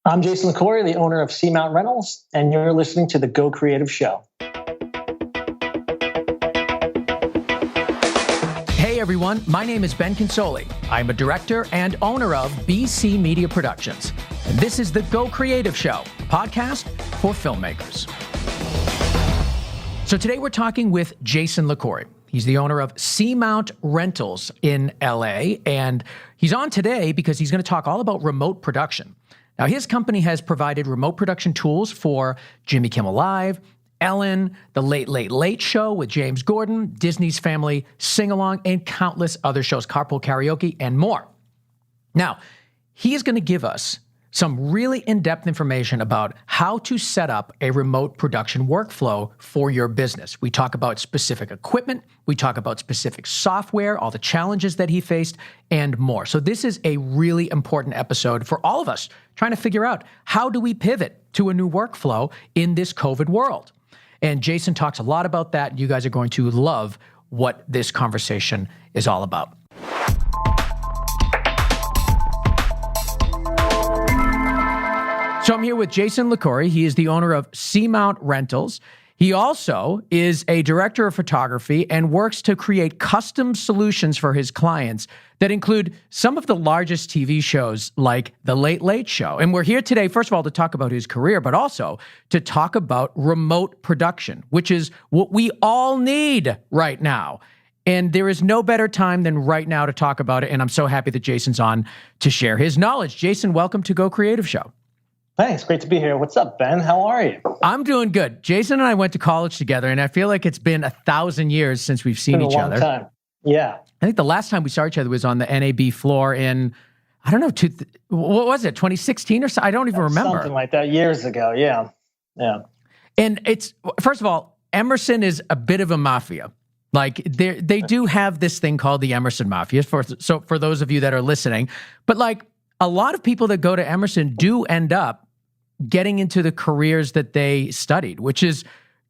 I'm Jason Liquori, the owner of Seamount Rentals, and you're listening to the Go Creative Show. Hey everyone, my name is Ben Consoli. I'm a director and owner of BC Media Productions. And this is the Go Creative Show, a podcast for filmmakers. So today we're talking with Jason Liquori. He's the owner of Seamount Rentals in LA, and he's on today because he's going to talk all about remote production. Now, his company has provided remote production tools for Jimmy Kimmel Live, Ellen, The Late Late Late Show with James Gordon, Disney's Family Sing-Along, and countless other shows, Carpool Karaoke, and more. Now, he is going to give us some really in-depth information about how to set up a remote production workflow for your business. We talk about specific equipment, we talk about specific software, all the challenges that he faced, and more. So this is a really important episode for all of us trying to figure out how do we pivot to a new workflow in this COVID world. And Jason talks a lot about that. You guys are going to love what this conversation is all about. So I'm here with Jason Liquori. He is the owner of Seamount Rentals. He also is a director of photography and works to create custom solutions for his clients that include some of the largest TV shows like The Late Late Show. And we're here today, first of all, to talk about his career, but also to talk about remote production, which is what we all need right now. And there is no better time than right now to talk about it. And I'm so happy that Jason's on to share his knowledge. Jason, welcome to Go Creative Show. Thanks. Great to be here. What's up, Ben? How are you? I'm doing good. Jason and I went to college together, and I feel like it's been 1,000 years since we've seen each other. It's been a long time. Yeah. I think the last time we saw each other was on the NAB floor in, I don't know, what was it, 2016 or so? I don't even remember. Something like that, years ago. Yeah. Yeah. And it's, first of all, Emerson is a bit of a mafia. Like they do have this thing called the Emerson Mafia, so for those of you that are listening. But like a lot of people that go to Emerson do end up getting into the careers that they studied, which is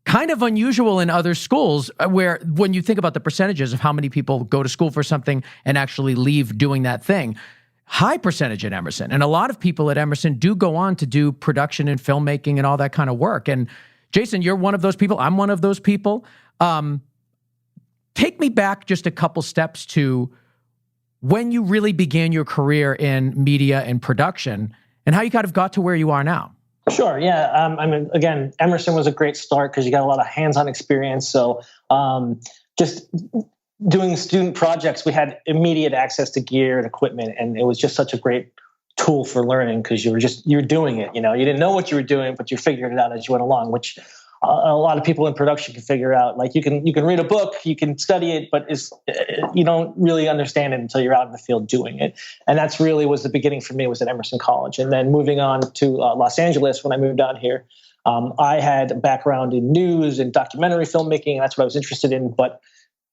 kind of unusual in other schools where when you think about the percentages of how many people go to school for something and actually leave doing that thing, high percentage at Emerson. And a lot of people at Emerson do go on to do production and filmmaking and all that kind of work. And Jason, you're one of those people. I'm one of those people. Take me back just a couple steps to when you really began your career in media and production and how you kind of got to where you are now. Sure. Yeah. I mean, again, Emerson was a great start because you got a lot of hands-on experience. So just doing student projects, we had immediate access to gear and equipment, and it was just such a great tool for learning because you're doing it. You know, you didn't know what you were doing, but you figured it out as you went along, which a lot of people in production can figure out. Like you can read a book, you can study it, but you don't really understand it until you're out in the field doing it. And that's really was the beginning for me, was at Emerson College. And then moving on to Los Angeles, when I moved out here, I had a background in news and documentary filmmaking, and that's what I was interested in. But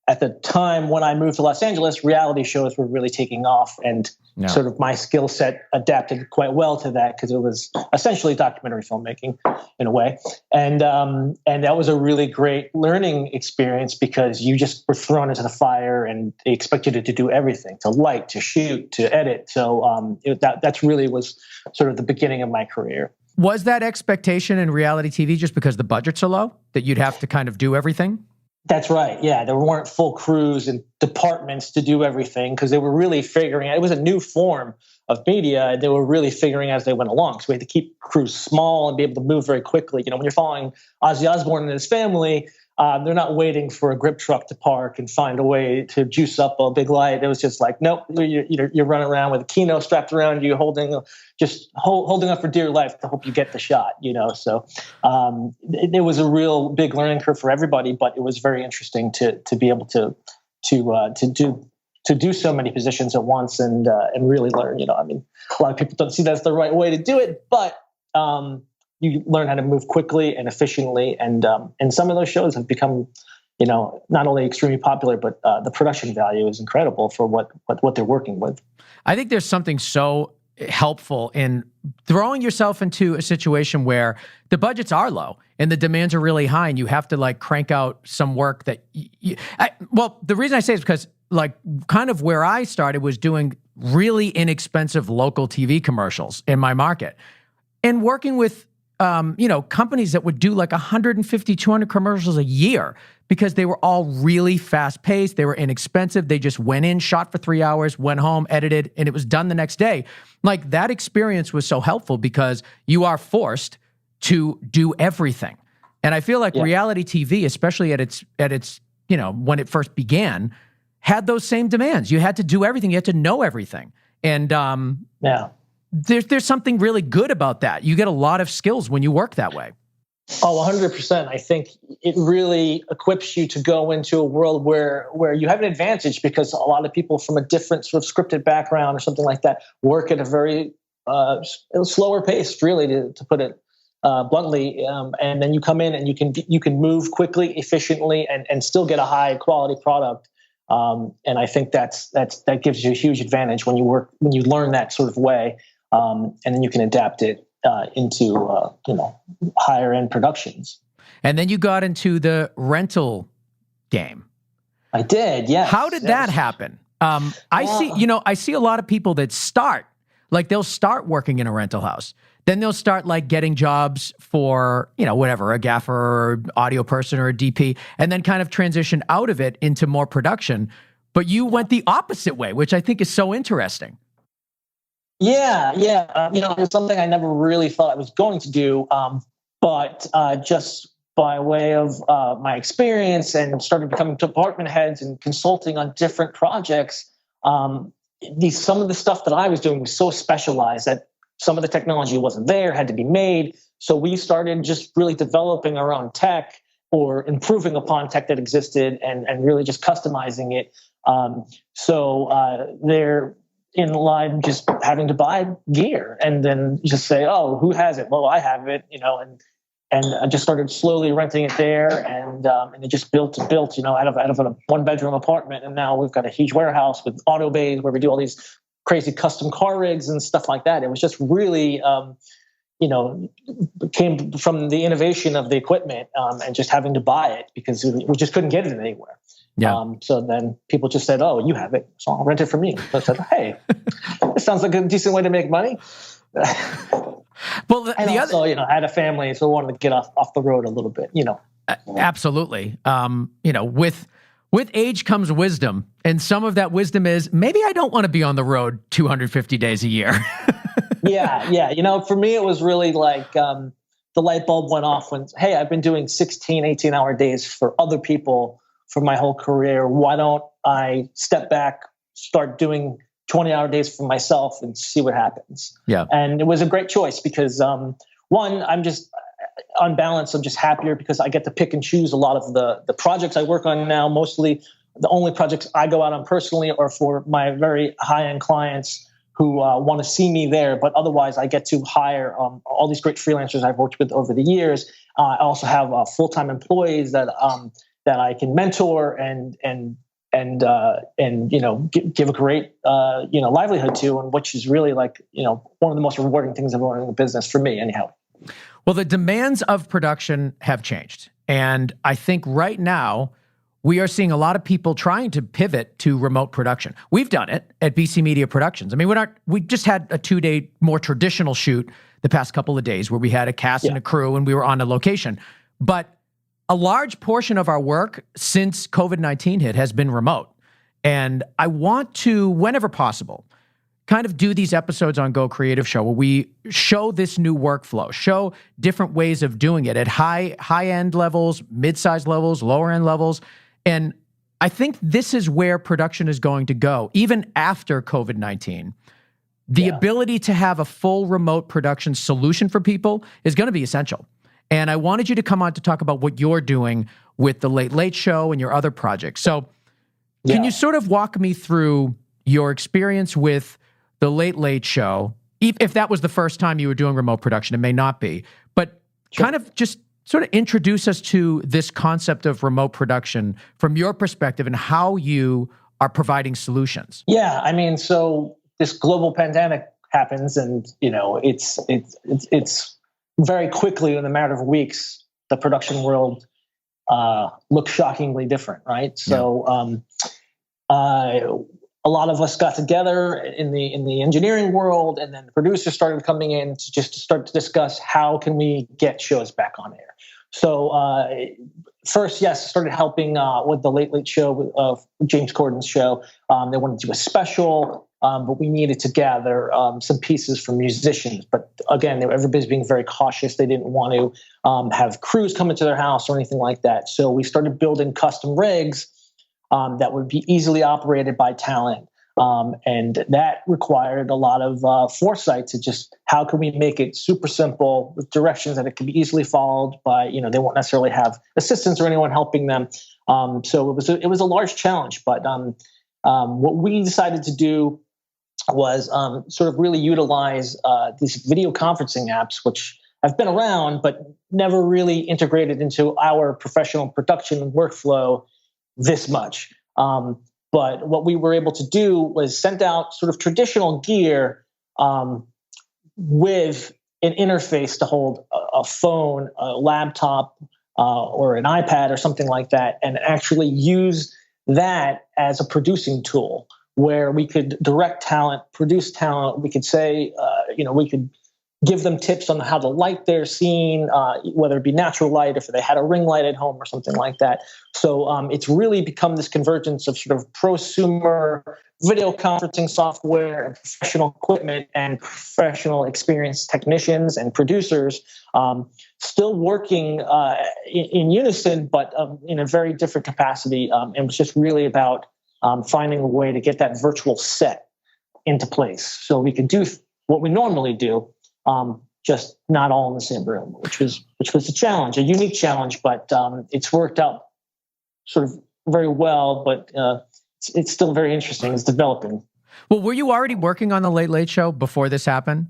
at the time when I moved to Los Angeles, reality shows were really taking off, and sort of my skill set adapted quite well to that because it was essentially documentary filmmaking in a way. And that was a really great learning experience because you just were thrown into the fire and they expected you to do everything, to light, to shoot, to edit. So that's really was sort of the beginning of my career. Was that expectation in reality TV just because the budgets are low, that you'd have to kind of do everything? That's right. Yeah, there weren't full crews and departments to do everything because they were really figuring out. It was a new form of media, and they were really figuring as they went along. So we had to keep crews small and be able to move very quickly. You know, when you're following Ozzy Osbourne and his family, they're not waiting for a grip truck to park and find a way to juice up a big light. It was just like, nope, you're running around with a Kino strapped around you, holding up for dear life to hope you get the shot. You know, so it was a real big learning curve for everybody, but it was very interesting to be able to do so many positions at once and really learn. You know, I mean, a lot of people don't see that's the right way to do it, but you learn how to move quickly and efficiently, and some of those shows have become, you know, not only extremely popular, but the production value is incredible for what they're working with. I think there's something so helpful in throwing yourself into a situation where the budgets are low and the demands are really high, and you have to like crank out some work that. Well, the reason I say is because like kind of where I started was doing really inexpensive local TV commercials in my market. and working with, companies that would do like 150, 200 commercials a year because they were all really fast paced. They were inexpensive. They just went in, shot for 3 hours, went home, edited, and it was done the next day. Like that experience was so helpful because you are forced to do everything. And I feel like reality TV, especially at its, when it first began, had those same demands. You had to do everything. You had to know everything. And there's something really good about that. You get a lot of skills when you work that way. Oh, 100%. I think it really equips you to go into a world where you have an advantage because a lot of people from a different sort of scripted background or something like that work at a very slower pace, really, to put it bluntly. And then you come in and you can move quickly, efficiently, and still get a high quality product. And I think that gives you a huge advantage when you learn that sort of way, and then you can adapt it into higher end productions. And then you got into the rental game. I did, yeah. How did that happen? I see a lot of people that they'll start working in a rental house. Then they'll start like getting jobs for, a gaffer or audio person or a DP, and then kind of transition out of it into more production. But you went the opposite way, which I think is so interesting. Yeah. It's something I never really thought I was going to do. But just by way of my experience and started becoming department heads and consulting on different projects, some of the stuff that I was doing was so specialized that some of the technology wasn't there, had to be made. So we started just really developing our own tech or improving upon tech that existed and really just customizing it. They're in line just having to buy gear and then just say, oh, who has it? Well, I have it, and I just started slowly renting it there, and it just built, out of a 1-bedroom apartment. And now we've got a huge warehouse with auto bays where we do all these crazy custom car rigs and stuff like that. It was just really, came from the innovation of the equipment and just having to buy it because we just couldn't get it anywhere. Yeah. So then people just said, oh, you have it, so I'll rent it from you. So I said, hey, this sounds like a decent way to make money. Well, I had a family, so I wanted to get off the road a little bit, Absolutely. With age comes wisdom, and some of that wisdom is maybe I don't want to be on the road 250 days a year. Yeah. For me, it was really like the light bulb went off when, hey, I've been doing 16, 18-hour days for other people for my whole career. Why don't I step back, start doing 20-hour days for myself and see what happens? Yeah. And it was a great choice because, one, I'm just on balance, I'm just happier because I get to pick and choose a lot of the projects I work on now. Mostly the only projects I go out on personally are for my very high-end clients who want to see me there. But otherwise, I get to hire all these great freelancers I've worked with over the years. I also have full-time employees that I can mentor and give a great livelihood to, and which is really like one of the most rewarding things of owning a business for me, anyhow. Well, the demands of production have changed. And I think right now we are seeing a lot of people trying to pivot to remote production. We've done it at BC Media Productions. I mean, we just had a 2-day more traditional shoot the past couple of days where we had a cast and a crew and we were on a location. But a large portion of our work since COVID-19 hit has been remote. And I want to, whenever possible, kind of do these episodes on Go Creative Show where we show this new workflow, show different ways of doing it at high-end levels, mid-size levels, lower-end levels. And I think this is where production is going to go, even after COVID-19. The ability to have a full remote production solution for people is going to be essential. And I wanted you to come on to talk about what you're doing with the Late Late Show and your other projects. So can you sort of walk me through your experience with the Late Late Show, if that was the first time you were doing remote production? It may not be, but kind of just sort of introduce us to this concept of remote production from your perspective and how you are providing solutions. Yeah, I mean, so this global pandemic happens, and it's very quickly, in a matter of weeks, the production world looks shockingly different, right? So a lot of us got together in the engineering world, and then the producers started coming in to start to discuss how can we get shows back on air. So first, yes, started helping with the Late Late Show of James Corden's show. They wanted to do a special, but we needed to gather some pieces from musicians. But again, everybody's being very cautious. They didn't want to have crews come into their house or anything like that. So we started building custom rigs that would be easily operated by talent. And that required a lot of foresight to just how can we make it super simple with directions that it can be easily followed by, they won't necessarily have assistants or anyone helping them. So it was a large challenge, but what we decided to do was sort of really utilize these video conferencing apps, which have been around, but never really integrated into our professional production workflow this much. But what we were able to do was send out sort of traditional gear with an interface to hold a phone, a laptop, or an iPad or something like that, and actually use that as a producing tool where we could direct talent, produce talent. We could say, we could give them tips on how to light their scene, whether it be natural light, if they had a ring light at home or something like that. So it's really become this convergence of sort of prosumer video conferencing software and professional equipment and professional experienced technicians and producers still working in unison, but in a very different capacity. It was just really about finding a way to get that virtual set into place so we could do what we normally do, just not all in the same room, which was a challenge, a unique challenge, but it's worked out sort of very well, but it's still very interesting. It's developing. Well, were you already working on the Late Late Show before this happened?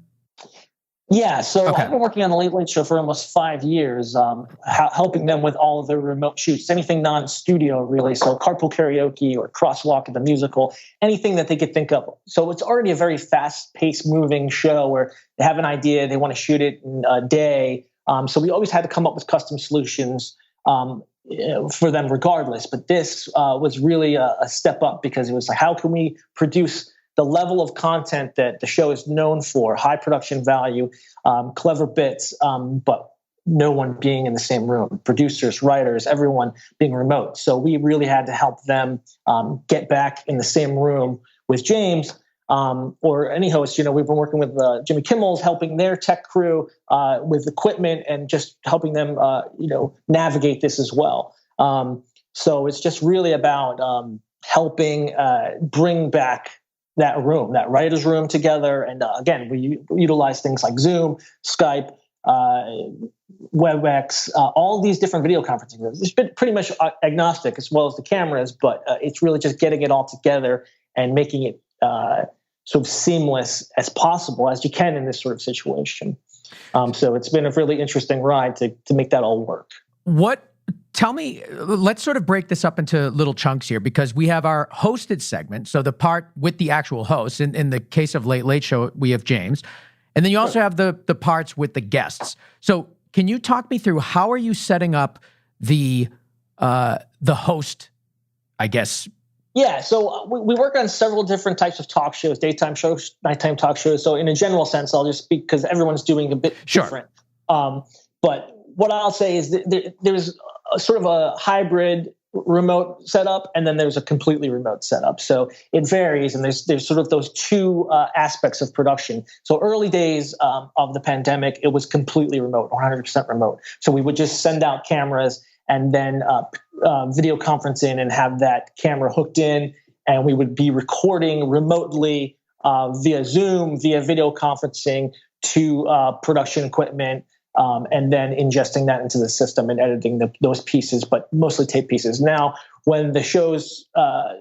Yeah, so Okay. I've been working on the Late Late Show for almost 5 years, helping them with all of their remote shoots, anything non-studio really, so carpool karaoke or crosswalk at the musical, anything that they could think of. So it's already a very fast-paced moving show where they have an idea, they want to shoot it in a day. So we always had to come up with custom solutions for them regardless. But this was really a step up because it was like, how can we produce the level of content that the show is known for, high production value, clever bits, but no one being in the same room, producers, writers, everyone being remote. So we really had to help them get back in the same room with James or any host. We've been working with Jimmy Kimmel's, helping their tech crew with equipment and just helping them, navigate this as well. So it's just really about helping bring back that room, that writer's room together. And again, we utilize things like Zoom, Skype, WebEx, all these different video conferencing. It's been pretty much agnostic as well as the cameras, but it's really just getting it all together and making it sort of seamless as possible as you can in this sort of situation. So it's been a really interesting ride to make that all work. Tell me, let's sort of break this up into little chunks here because we have our hosted segment. So the part with the actual host, in the case of Late Late Show, we have James. And then you also have the parts with the guests. So can you talk me through how are you setting up the host, I guess? Yeah, so we work on several different types of talk shows, daytime shows, nighttime talk shows. So in a general sense, I'll just speak because everyone's doing a bit different. But what I'll say is that there's sort of a hybrid remote setup, and then there's a completely remote setup. So it varies, and there's sort of those two aspects of production. So early days of the pandemic, it was completely remote, 100% remote. So we would just send out cameras and then video conference in and have that camera hooked in, and we would be recording remotely via Zoom, via video conferencing to production equipment. And then ingesting that into the system and editing those pieces, but mostly tape pieces. Now, when the shows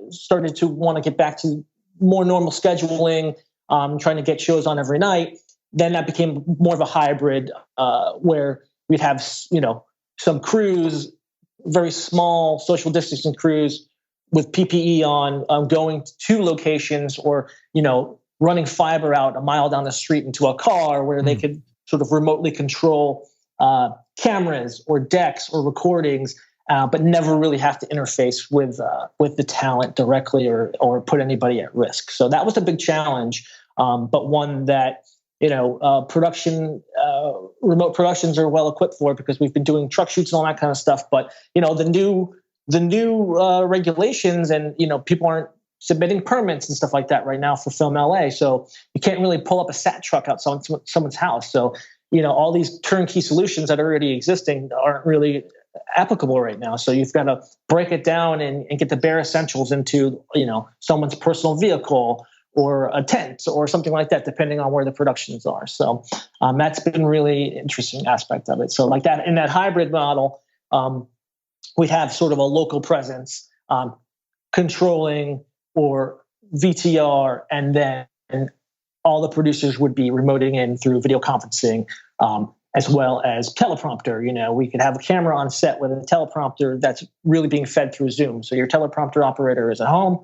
started to want to get back to more normal scheduling, trying to get shows on every night, then that became more of a hybrid where we'd have, some crews, very small social distancing crews with PPE on, going to locations or, running fiber out a mile down the street into a car where they could sort of remotely control cameras or decks or recordings but never really have to interface with the talent directly or put anybody at risk. So that was a big challenge, but one that remote productions are well equipped for, because we've been doing truck shoots and all that kind of stuff. But the new regulations, and people aren't submitting permits and stuff like that right now for Film LA. So you can't really pull up a SAT truck out someone's house. So all these turnkey solutions that are already existing aren't really applicable right now. So you've got to break it down and get the bare essentials into someone's personal vehicle or a tent or something like that, depending on where the productions are. So that's been really interesting aspect of it. So like that, in that hybrid model, we have sort of a local presence, controlling or VTR, and then all the producers would be remoting in through video conferencing, as well as teleprompter. We could have a camera on set with a teleprompter that's really being fed through Zoom. So your teleprompter operator is at home,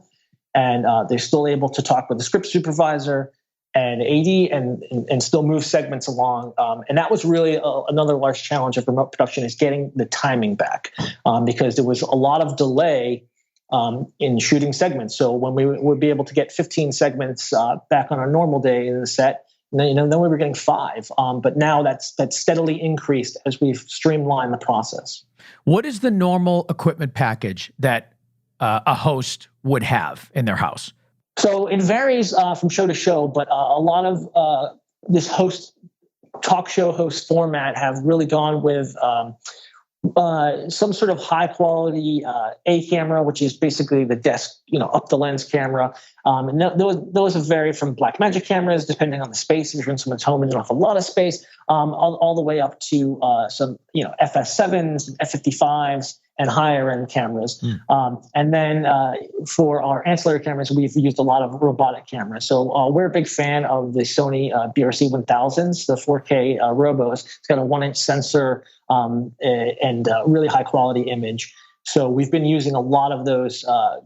and they're still able to talk with the script supervisor and AD and still move segments along. And that was really another large challenge of remote production, is getting the timing back, because there was a lot of delay in shooting segments. So when we would be able to get 15 segments back on a normal day in the set, then we were getting 5. But now that's steadily increased as we've streamlined the process. What is the normal equipment package that a host would have in their house? So it varies from show to show, but a lot of this talk show host format have really gone with some sort of high quality A camera, which is basically the desk, up the lens camera. And those vary from Blackmagic cameras, depending on the space. If you're in someone's home and you don't have a lot of space, all the way up to some FS7s, and F55s, and higher end cameras. And then for our ancillary cameras, we've used a lot of robotic cameras. So we're a big fan of the Sony BRC 1000s, the 4K Robos. It's got a 1-inch sensor and really high quality image. So we've been using a lot of those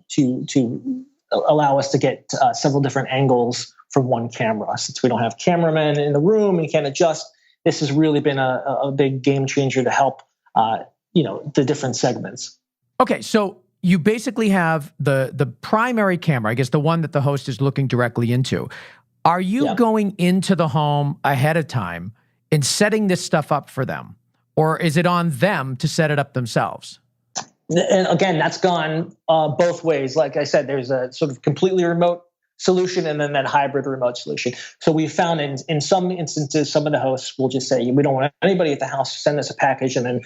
to allow us to get several different angles from one camera. Since we don't have cameramen in the room and can't adjust, this has really been a big game changer to help the different segments. Okay, so you basically have the primary camera, I guess the one that the host is looking directly into. Are you going into the home ahead of time and setting this stuff up for them? Or is it on them to set it up themselves? And again, that's gone both ways. Like I said, there's a sort of completely remote solution and then that hybrid remote solution. So we found in some instances, some of the hosts will just say, we don't want anybody at the house, send us a package. And then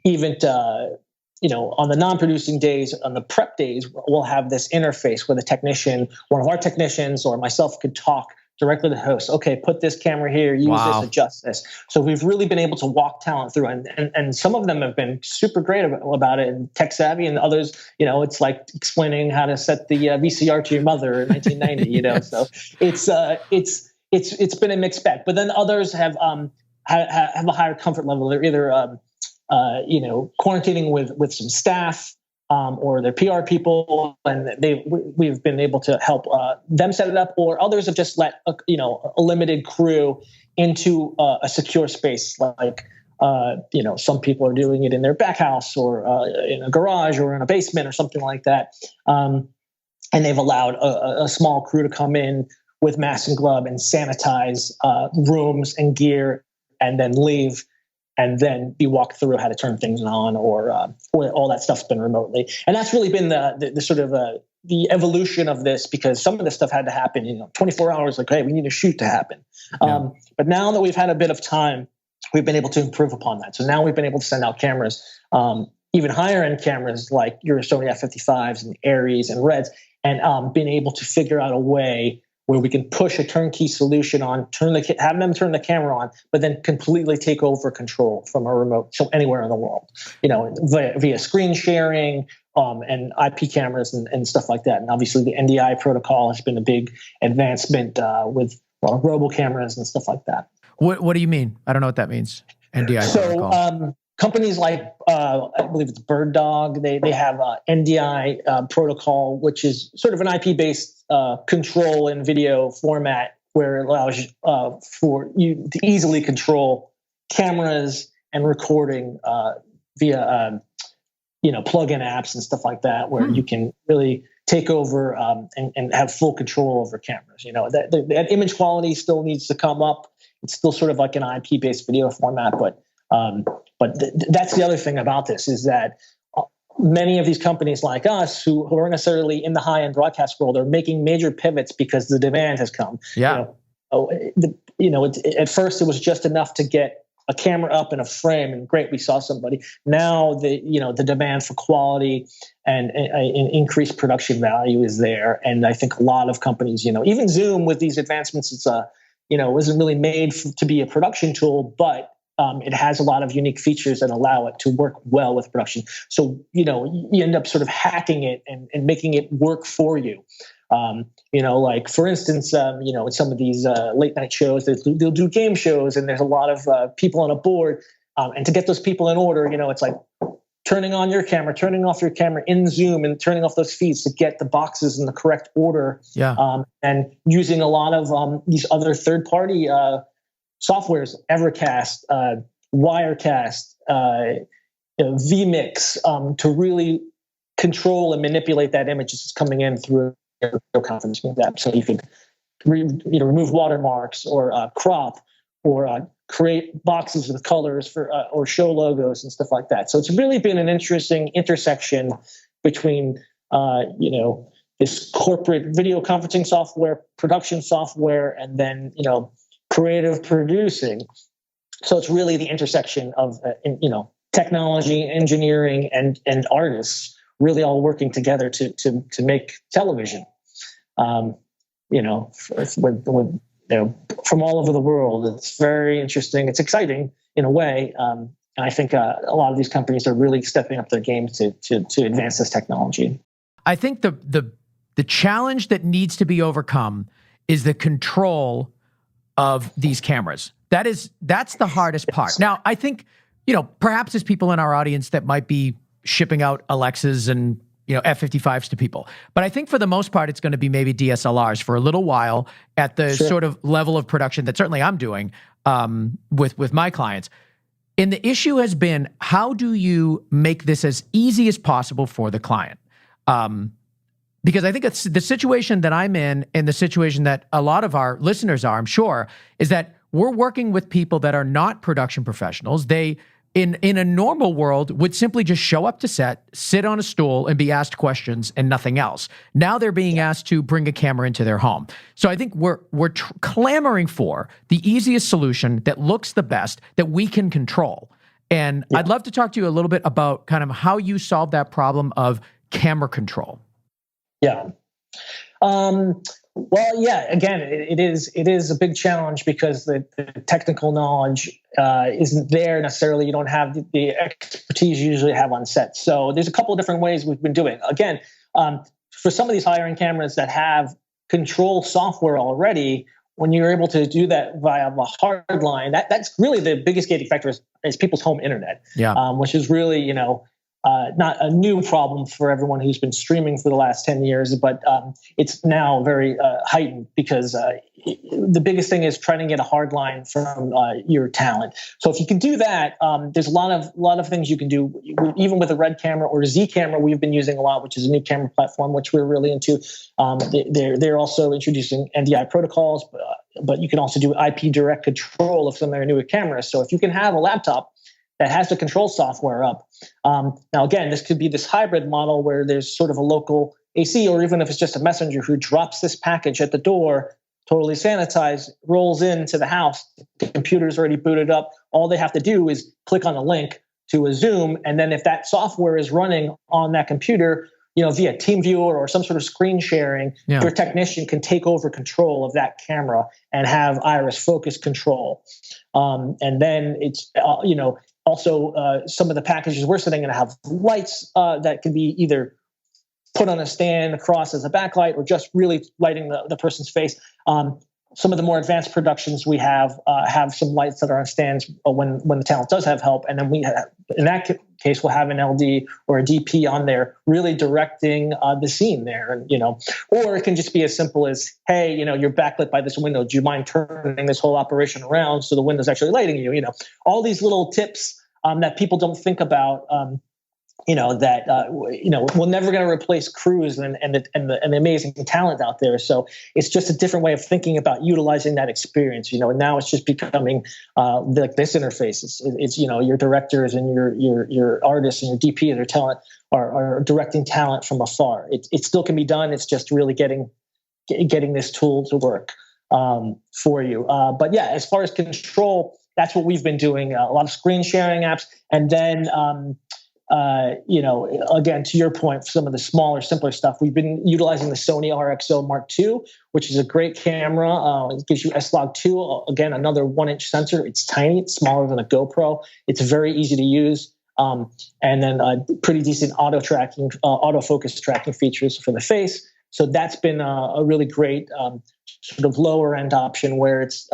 even on the non-producing days, on the prep days, we'll have this interface where the technician, one of our technicians or myself, could talk directly to the host. Okay, put this camera here, use this, adjust this. So we've really been able to walk talent through, and some of them have been super great about it and tech savvy, and others, it's like explaining how to set the VCR to your mother in 1990. Yes. So it's been a mixed bag. But then others have a higher comfort level. They're either quarantining with some staff, or their PR people, and we've been able to help them set it up, or others have just let a limited crew into a secure space, like some people are doing it in their back house or in a garage or in a basement or something like that, and they've allowed a small crew to come in with mask and glove and sanitize rooms and gear, and then leave. And then be walked through how to turn things on, or all that stuff's been remotely. And that's really been the sort of the evolution of this, because some of this stuff had to happen, 24 hours, like, hey, we need a shoot to happen. Yeah. But now that we've had a bit of time, we've been able to improve upon that. So now we've been able to send out cameras, even higher end cameras like your Sony F55s and Aries and Reds, and being able to figure out a way where we can push a turnkey solution on, have them turn the camera on, but then completely take over control from a remote, so anywhere in the world, via screen sharing and IP cameras and stuff like that. And obviously the NDI protocol has been a big advancement with robo cameras and stuff like that. What do you mean? I don't know what that means. NDI protocol. Companies like, I believe it's Bird Dog, they have NDI protocol, which is sort of an IP-based control and video format where it allows for you to easily control cameras and recording via plug-in apps and stuff like that, where you can really take over and have full control over cameras. That image quality still needs to come up. It's still sort of like an IP-based video format, but that's the other thing about this is that many of these companies like us who aren't necessarily in the high-end broadcast world are making major pivots because the demand has come. Yeah. At first it was just enough to get a camera up in a frame, and great, we saw somebody. Now the demand for quality and increased production value is there, and I think a lot of companies, even Zoom with these advancements, it's wasn't really made to be a production tool, but it has a lot of unique features that allow it to work well with production. So, you end up sort of hacking it and making it work for you. Like for instance, in some of these late night shows, they'll do game shows, and there's a lot of people on a board. And to get those people in order, it's like turning on your camera, turning off your camera in Zoom, and turning off those feeds to get the boxes in the correct order. Yeah. And using a lot of these other third-party softwares, Evercast, Wirecast, vMix, to really control and manipulate that image that's coming in through a video conferencing app. So you can remove watermarks or crop or create boxes with colors for or show logos and stuff like that. So it's really been an interesting intersection between this corporate video conferencing software, production software, and then creative producing. So it's really the intersection of technology, engineering, and artists really all working together to make television. From all over the world. It's very interesting. It's exciting in a way, and I think a lot of these companies are really stepping up their game to advance this technology. I think the challenge that needs to be overcome is the control of these cameras. That's the hardest part. Now, I think, perhaps there's people in our audience that might be shipping out Alexas and, F-55s to people. But I think for the most part, it's going to be maybe DSLRs for a little while at the sort of level of production that certainly I'm doing with my clients. And the issue has been, how do you make this as easy as possible for the client? Because I think it's the situation that I'm in and the situation that a lot of our listeners are, I'm sure, is that we're working with people that are not production professionals. They, in a normal world, would simply just show up to set, sit on a stool, and be asked questions and nothing else. Now they're being asked to bring a camera into their home. So I think we're clamoring for the easiest solution that looks the best, that we can control. And I'd love to talk to you a little bit about kind of how you solve that problem of camera control. Yeah. Well, yeah, again, it is a big challenge because the technical knowledge isn't there necessarily. You don't have the expertise you usually have on set. So there's a couple of different ways we've been doing. Again, for some of these higher-end cameras that have control software already, when you're able to do that via a hard line, that's really the biggest gating factor is people's home internet, which is really, not a new problem for everyone who's been streaming for the last 10 years, but it's now very heightened because the biggest thing is trying to get a hard line from your talent. So if you can do that, there's a lot of things you can do, even with a Red camera or a Z camera we've been using a lot, which is a new camera platform, which we're really into. They're also introducing NDI protocols, but you can also do IP direct control of some of their newer cameras. So if you can have a laptop that has the control software up. Now, again, this could be this hybrid model where there's sort of a local AC, or even if it's just a messenger who drops this package at the door, totally sanitized, rolls into the house, the computer's already booted up. All they have to do is click on a link to a Zoom, and then if that software is running on that computer, via TeamViewer or some sort of screen sharing, your technician can take over control of that camera and have iris focus control. And then it's, also, some of the packages we're sitting in have lights that can be either put on a stand across as a backlight or just really lighting the person's face. Some of the more advanced productions we have some lights that are on stands when the talent does have help. And then in that case, we'll have an LD or a DP on there really directing the scene there. And, or it can just be as simple as, hey, you're backlit by this window. Do you mind turning this whole operation around so the window's actually lighting you? All these little tips that people don't think about that we're never going to replace crews and the amazing talent out there. So it's just a different way of thinking about utilizing that experience. And now it's just becoming like this interface. It's your directors and your artists and your DP and your talent are directing talent from afar. It still can be done. It's just really getting this tool to work for you. But yeah, as far as control, that's what we've been doing. A lot of screen sharing apps, and then. Again, to your point, some of the smaller, simpler stuff, we've been utilizing the Sony RXO Mark II, which is a great camera. It gives you S-Log2, again, another 1-inch sensor. It's tiny. It's smaller than a GoPro. It's very easy to use. And then pretty decent autofocus tracking features for the face. So that's been a really great sort of lower end option where it's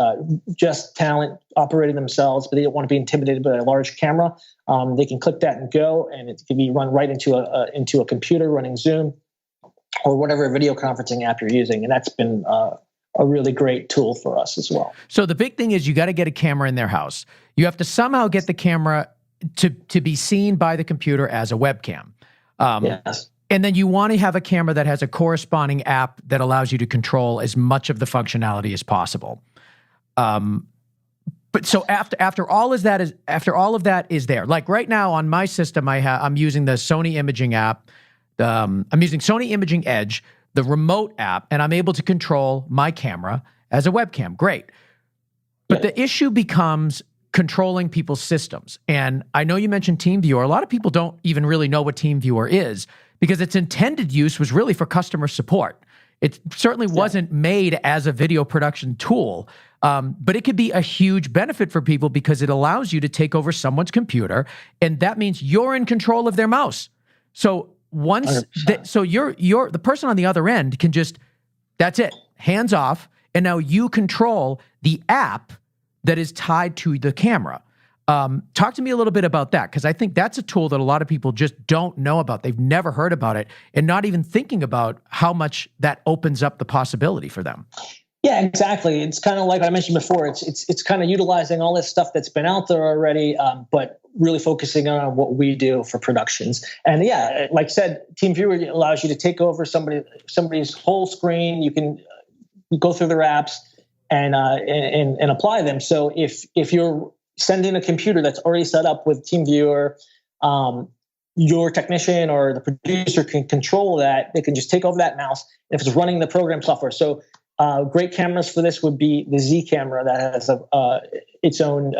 just talent operating themselves, but they don't want to be intimidated by a large camera. They can click that and go, and it can be run right into a computer running Zoom or whatever video conferencing app you're using. And that's been a really great tool for us as well. So the big thing is you got to get a camera in their house. You have to somehow get the camera to be seen by the computer as a webcam. Yes. And then you want to have a camera that has a corresponding app that allows you to control as much of the functionality as possible. But so after all of that is there. Like right now on my system, I'm using the Sony imaging app. I'm using Sony Imaging Edge, the remote app, and I'm able to control my camera as a webcam. Great. But the issue becomes controlling people's systems. And I know you mentioned TeamViewer. A lot of people don't even really know what TeamViewer is, because its intended use was really for customer support. It certainly wasn't made as a video production tool, but it could be a huge benefit for people because it allows you to take over someone's computer, and that means you're in control of their mouse. So the person on the other end can just, that's it, hands off, and now you control the app that is tied to the camera. Talk to me a little bit about that, because I think that's a tool that a lot of people just don't know about. They've never heard about it, and not even thinking about how much that opens up the possibility for them. Yeah, exactly. It's kind of like I mentioned before. It's kind of utilizing all this stuff that's been out there already, but really focusing on what we do for productions. And yeah, like I said, TeamViewer allows you to take over somebody's whole screen. You can go through their apps and apply them. So if you're sending a computer that's already set up with TeamViewer, your technician or the producer can control that. They can just take over that mouse if it's running the program software. So great cameras for this would be the Z camera that has its own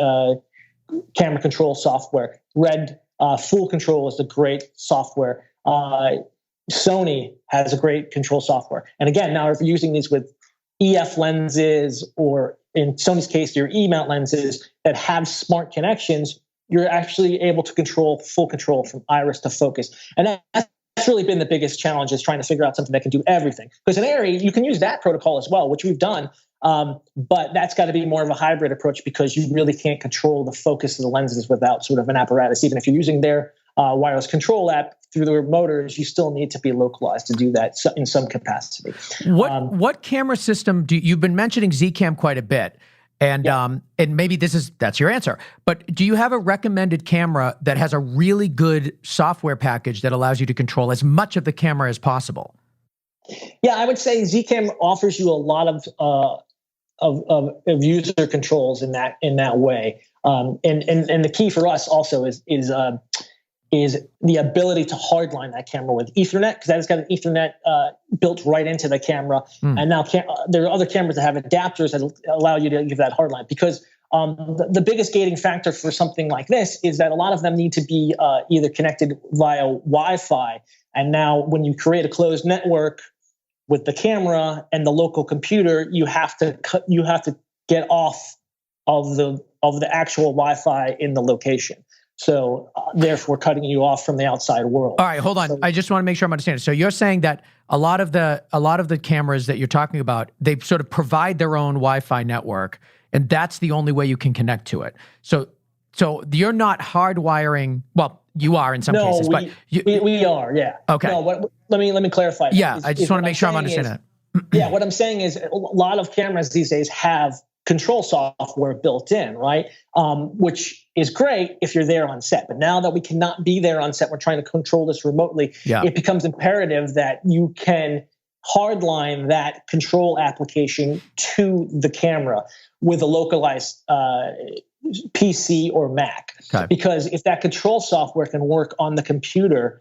camera control software. Red Full Control is a great software. Sony has a great control software. And again, now if you're using these with EF lenses, or in Sony's case, your E-mount lenses that have smart connections, you're actually able to control full control from iris to focus. And that's really been the biggest challenge, is trying to figure out something that can do everything. Because in ARRI, you can use that protocol as well, which we've done. But that's got to be more of a hybrid approach, because you really can't control the focus of the lenses without sort of an apparatus. Even if you're using their wireless control app through the motors, you still need to be localized to do that in some capacity. What camera system you've been mentioning Zcam quite a bit, and and maybe that's your answer, but do you have a recommended camera that has a really good software package that allows you to control as much of the camera as possible? Yeah, I would say Zcam offers you a lot of user controls in that way, and the key for us also is the ability to hardline that camera with Ethernet, because that has got an Ethernet built right into the camera. And now there are other cameras that have adapters that allow you to give that hardline, because the biggest gating factor for something like this is that a lot of them need to be either connected via Wi-Fi. And now when you create a closed network with the camera and the local computer, you have to get off of the actual Wi-Fi in the location. So therefore cutting you off from the outside world. All right, hold on. I just want to make sure I'm understanding. So you're saying that a lot of the cameras that you're talking about, they sort of provide their own Wi-Fi network, and that's the only way you can connect to it. So you're not hardwiring. Well, you are in some cases, but we are. Yeah. Okay. No, let me clarify. Yeah, I just want to make sure I'm understanding it. Yeah, what I'm saying is a lot of cameras these days have control software built in, right? Which is great if you're there on set. But now that we cannot be there on set, we're trying to control this remotely. Yeah. It becomes imperative that you can hardline that control application to the camera with a localized PC or Mac. Okay. Because if that control software can work on the computer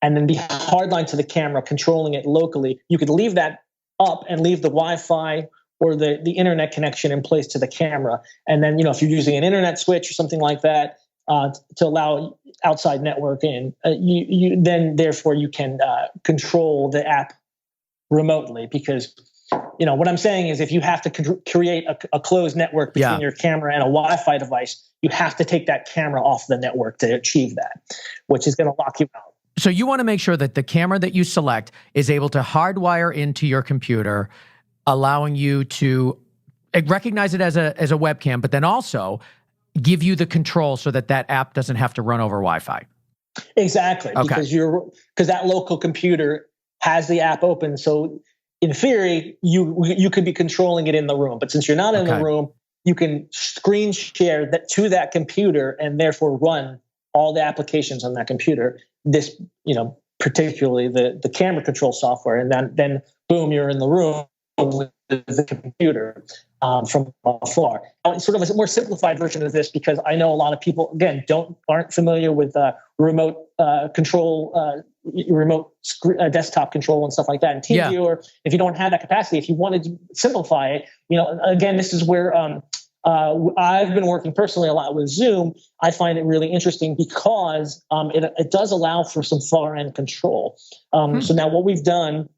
and then be hardlined to the camera, controlling it locally, you could leave that up and leave the Wi-Fi or the internet connection in place to the camera. And then, if you're using an internet switch or something like that to allow outside network in, therefore you can control the app remotely. Because, what I'm saying is if you have to create a closed network between your camera and a Wi-Fi device, you have to take that camera off the network to achieve that, which is going to lock you out. So you want to make sure that the camera that you select is able to hardwire into your computer, allowing you to recognize it as a webcam, but then also give you the control so that app doesn't have to run over Wi-Fi. Exactly, okay. because that local computer has the app open. So in theory, you could be controlling it in the room, but since you're not in the room, you can screen share that to that computer and therefore run all the applications on that computer. This, particularly the camera control software, and then boom, you're in the room with the computer from afar. Sort of a more simplified version of this, because I know a lot of people again aren't familiar with remote control, remote desktop control and stuff like that. And TeamViewer, if you don't have that capacity, if you wanted to simplify it, again, this is where I've been working personally a lot with Zoom. I find it really interesting because it does allow for some far end control. So now what we've done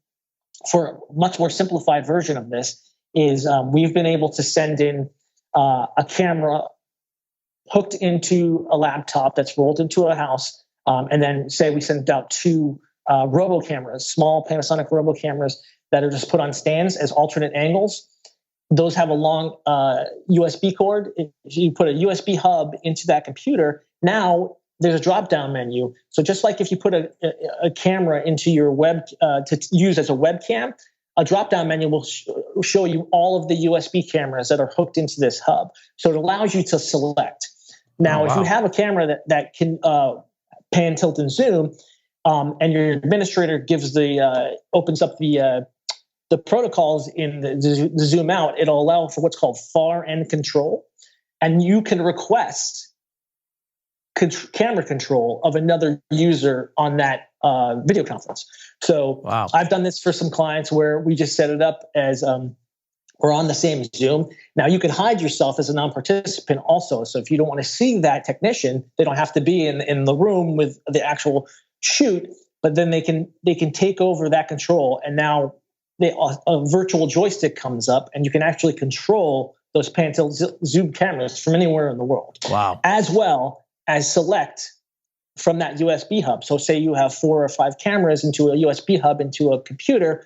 for a much more simplified version of this is we've been able to send in a camera hooked into a laptop that's rolled into a house. And then say we send out two robo cameras, small Panasonic robo cameras that are just put on stands as alternate angles. Those have a long USB cord. If you put a USB hub into that computer, now there's a drop-down menu. So just like if you put a camera into your web to use as a webcam, a drop-down menu will show you all of the USB cameras that are hooked into this hub. So it allows you to select. Now, if you have a camera that can pan, tilt, and zoom, and your administrator opens up the protocols in the zoom out, it'll allow for what's called far end control, and you can request camera control of another user on that video conference. So I've done this for some clients where we just set it up as we're on the same Zoom. Now you can hide yourself as a non-participant also. So if you don't want to see that technician, they don't have to be in the room with the actual shoot, but then they can take over that control, and now a virtual joystick comes up, and you can actually control those pan, tilt, zoom cameras from anywhere in the world. Wow! As well as select from that USB hub. So say you have 4 or 5 cameras into a USB hub into a computer,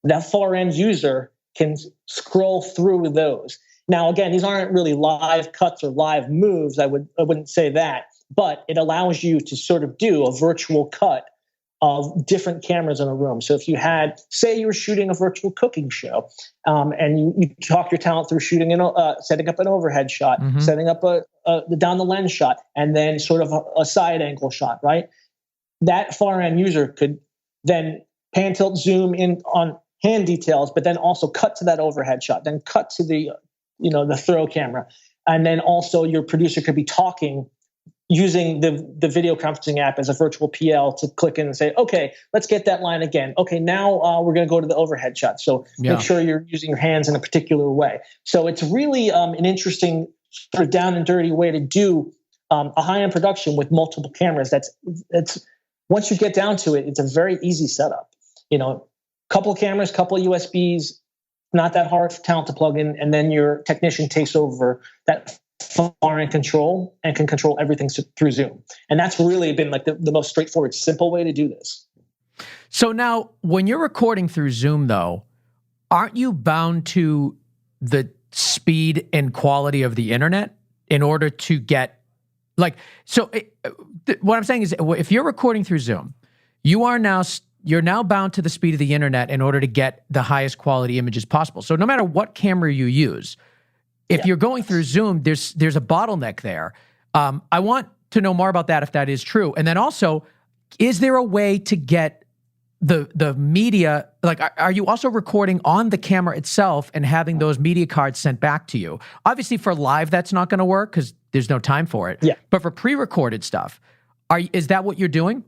that far end user can scroll through those. Now, again, these aren't really live cuts or live moves. I wouldn't say that, but it allows you to sort of do a virtual cut of different cameras in a room. So if you had, say you were shooting a virtual cooking show, and you talk your talent through shooting setting up an overhead shot, setting up the down the lens shot, and then sort of a side angle shot, right? That far end user could then pan, tilt, zoom in on hand details, but then also cut to that overhead shot, then cut to the throw camera. And then also your producer could be talking using the video conferencing app as a virtual PL to click in and say, okay, let's get that line again. Okay, now we're going to go to the overhead shot. So make sure you're using your hands in a particular way. So it's really an interesting sort of down and dirty way to do a high-end production with multiple cameras. That's once you get down to it, it's a very easy setup. Couple of cameras, couple of USBs, not that hard for talent to plug in, and then your technician takes over that far-end control and can control everything through Zoom. And that's really been like the most straightforward, simple way to do this. So now, when you're recording through Zoom, though, aren't you bound to the speed and quality of the internet in order to get, what I'm saying is, if you're recording through Zoom, you're now bound to the speed of the internet in order to get the highest quality images possible. So no matter what camera you use, if you're going through Zoom, there's a bottleneck there. I want to know more about that if that is true. And then also, is there a way to get the media, like, are you also recording on the camera itself and having those media cards sent back to you? Obviously for live, that's not going to work because there's no time for it. Yeah. But for pre-recorded stuff, is that what you're doing?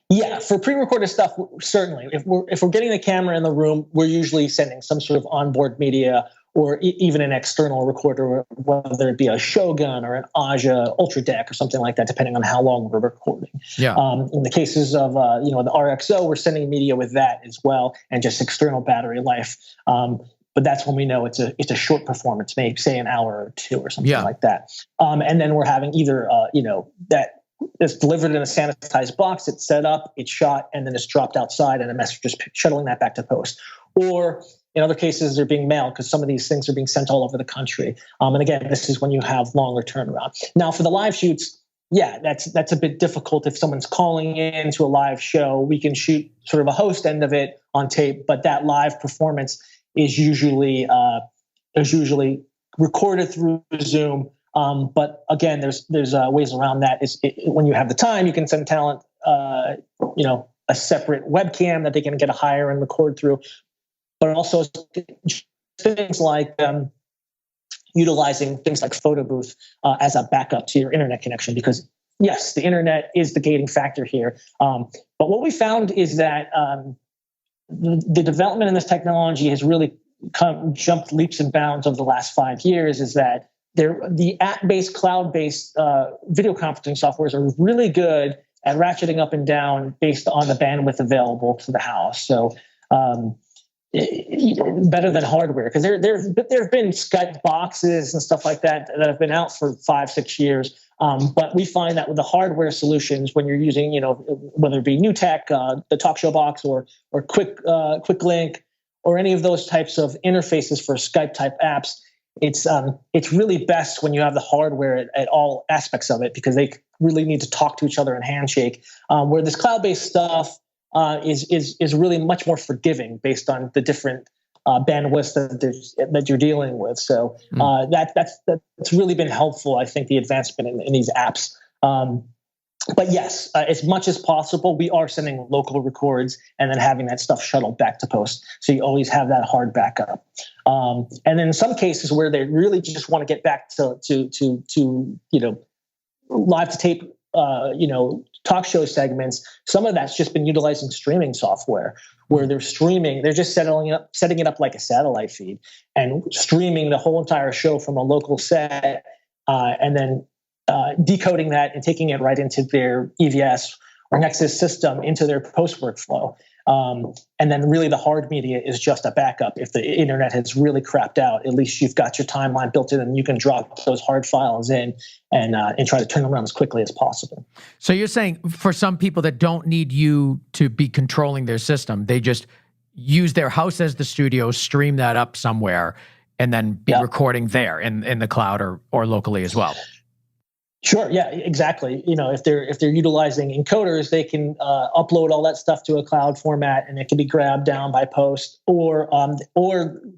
Yeah, for pre-recorded stuff, certainly. If we're getting the camera in the room, we're usually sending some sort of onboard media or even an external recorder, whether it be a Shogun or an Aja Ultra Deck or something like that, depending on how long we're recording. Yeah. In the cases of the RXO, we're sending media with that as well, and just external battery life. But that's when we know it's a short performance, maybe say an hour or two or something like that. And then we're having either that it's delivered in a sanitized box, it's set up, it's shot, and then it's dropped outside, and a messenger just shuttling that back to post. Or in other cases, they're being mailed because some of these things are being sent all over the country. And again, this is when you have longer turnaround. Now, for the live shoots, yeah, that's a bit difficult. If someone's calling in to a live show, we can shoot sort of a host end of it on tape, but that live performance is usually recorded through Zoom. But again, there's ways around that. When you have the time, you can send talent, a separate webcam that they can get a hire and record through. But also things like utilizing things like photo booth as a backup to your internet connection, because yes, the internet is the gating factor here. But what we found is that the development in this technology has really jumped leaps and bounds over the last 5 years. Is that the app-based, cloud-based video conferencing softwares are really good at ratcheting up and down based on the bandwidth available to the house. So better than hardware, because there have been Skype boxes and stuff like that have been out for 5-6 years. But we find that with the hardware solutions, when you're using, whether it be New Tech, the TalkShow box, or Quick Link, or any of those types of interfaces for Skype type apps, it's really best when you have the hardware at all aspects of it, because they really need to talk to each other and handshake. Where this cloud-based stuff is really much more forgiving based on the different bandwidths that you're dealing with. So that's really been helpful, I think, the advancement in these apps. But yes, as much as possible, we are sending local records and then having that stuff shuttled back to post. So you always have that hard backup. And then in some cases where they really just want to get back to live to tape, talk show segments, some of that's just been utilizing streaming software where they're just setting it up like a satellite feed and streaming the whole entire show from a local set, and then decoding that and taking it right into their EVS or Nexus system into their post workflow. And then really the hard media is just a backup. If the internet has really crapped out, at least you've got your timeline built in and you can drop those hard files in and try to turn them around as quickly as possible. So you're saying for some people that don't need you to be controlling their system, they just use their house as the studio, stream that up somewhere, and then be recording there in the cloud or locally as well. Sure. Yeah, exactly. If they're utilizing encoders, they can upload all that stuff to a cloud format, and it can be grabbed down by post, or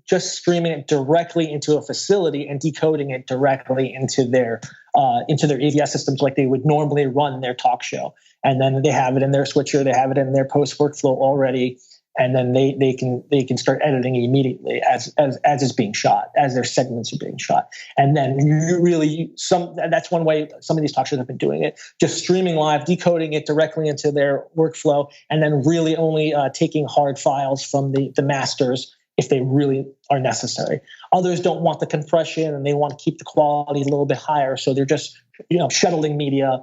just streaming it directly into a facility and decoding it directly into their EVS systems, like they would normally run their talk show. And then they have it in their switcher, they have it in their post workflow already, and then they can start editing immediately as it's being shot, as their segments are being shot. And then that's one way some of these talk shows have been doing it, just streaming live, decoding it directly into their workflow, and then really only taking hard files from the masters if they really are necessary. Others don't want the compression and they want to keep the quality a little bit higher, so they're just shuttling media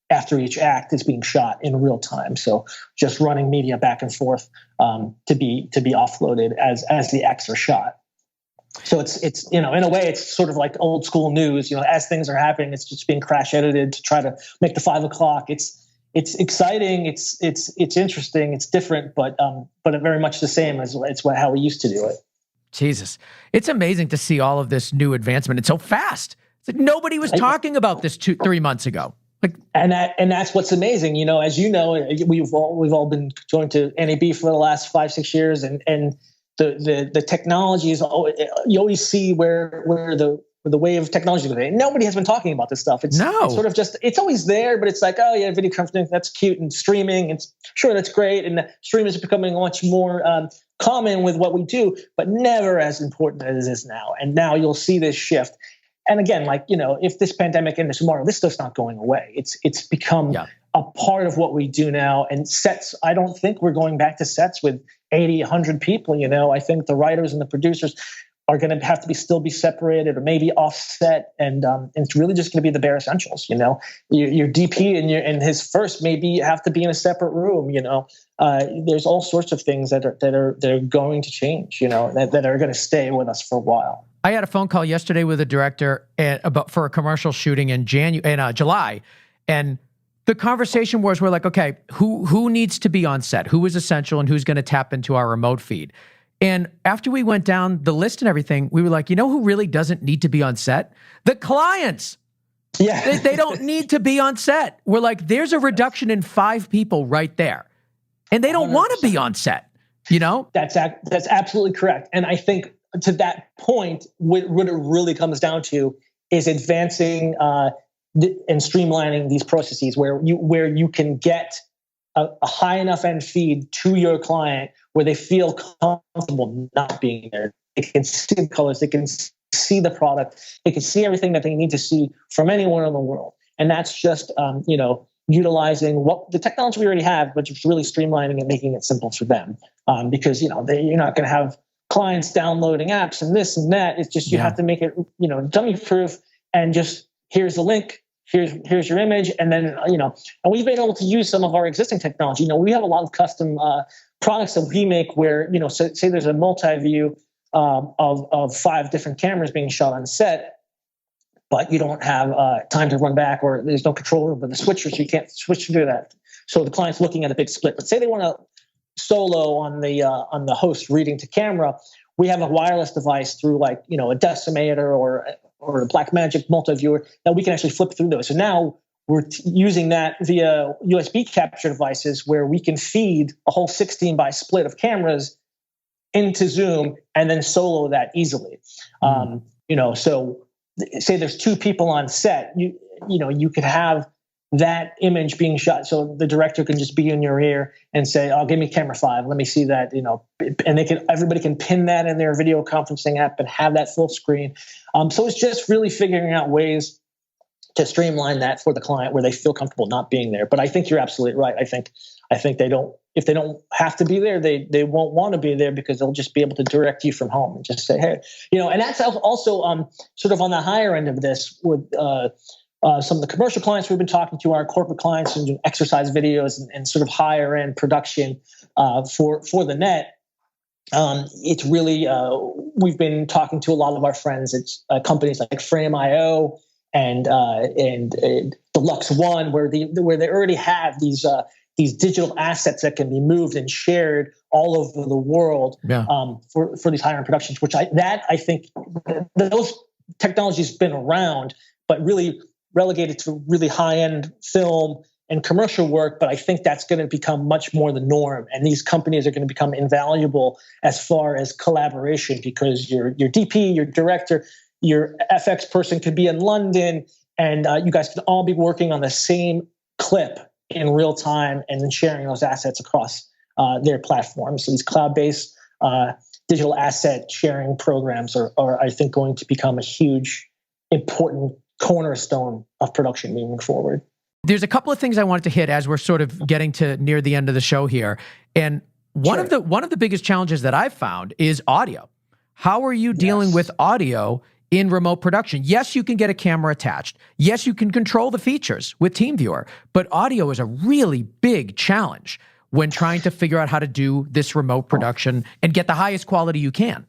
after each act is being shot in real time. So just running media back and forth to be offloaded as the acts are shot. So it's in a way it's sort of like old school news. As things are happening, it's just being crash edited to try to make the 5 o'clock. It's exciting. It's interesting. It's different, but very much the same as how we used to do it. Jesus, it's amazing to see all of this new advancement. It's so fast. It's like nobody was talking about this 3 months ago. And that's what's amazing. As you know, we've all been going to NAB for the last 5-6 years, and the technology is you always see where the wave of technology is going. Nobody has been talking about this stuff. It's sort of just, it's always there, but it's like, oh yeah, video conferencing, that's cute, and streaming, it's sure that's great, and streaming is becoming much more common with what we do, but never as important as it is now. And now you'll see this shift. And again, like, if this pandemic ends tomorrow, this stuff's not going away. It's become a part of what we do now. And sets, I don't think we're going back to sets with 80, 100 people. I think the writers and the producers are going to have to still be separated or maybe offset, and it's really just going to be the bare essentials. Your DP and his first maybe have to be in a separate room. There's all sorts of things that are going to change. That are going to stay with us for a while. I had a phone call yesterday with a director for a commercial shooting in July, and the conversation was, we're like, okay, who needs to be on set? Who is essential, and who's going to tap into our remote feed? And after we went down the list and everything, we were like, who really doesn't need to be on set? The clients. Yeah. They don't need to be on set. We're like, there's a reduction in 5 people right there. And they don't 100%. Want to be on set, That's absolutely correct. And I think to that point, what it really comes down to is advancing and streamlining these processes where you can get a high enough end feed to your client where they feel comfortable not being there. They can see the colors, they can see the product, they can see everything that they need to see from anywhere in the world. And that's just, utilizing what the technology we already have, but just really streamlining and making it simple for them. Because, you're not going to have clients downloading apps and this and that. It's just, you have to make it, dummy proof, and just, here's the link. Here's your image, and then and we've been able to use some of our existing technology. We have a lot of custom products that we make where say there's a multi-view of 5 different cameras being shot on set, but you don't have time to run back, or there's no control over the switcher, so you can't switch to that. So the client's looking at a big split. But say they want to solo on the host reading to camera, we have a wireless device through a Decimator or a Blackmagic multi-viewer that we can actually flip through those. So now we're using that via USB capture devices where we can feed a whole 16 by split of cameras into Zoom and then solo that easily. So say there's 2 people on set, you could have that image being shot. So the director can just be in your ear and say, "Oh, give me camera 5. Let me see that." And everybody can pin that in their video conferencing app and have that full screen. So it's just really figuring out ways to streamline that for the client where they feel comfortable not being there. But I think you're absolutely right. I think if they don't have to be there, they won't want to be there, because they'll just be able to direct you from home and just say, hey, and that's also sort of on the higher end of this with some of the commercial clients we've been talking to, our corporate clients, and do exercise videos and sort of higher end production for the net. It's really we've been talking to a lot of our friends. It's companies like Frame.io and Deluxe One, where they already have these digital assets that can be moved and shared all over the world for these higher end productions. Which I think those technologies been around, but really relegated to really high-end film and commercial work, but I think that's going to become much more the norm, and these companies are going to become invaluable as far as collaboration, because your DP, your director, your FX person could be in London, and you guys can all be working on the same clip in real time and then sharing those assets across their platforms. So these cloud-based digital asset sharing programs are, I think, going to become a huge, important cornerstone of production moving forward. There's a couple of things I wanted to hit as we're sort of getting to near the end of the show here. And one of the biggest challenges that I've found is audio. How are you dealing with audio in remote production? Yes, you can get a camera attached. Yes, you can control the features with TeamViewer, but audio is a really big challenge when trying to figure out how to do this remote production and get the highest quality you can.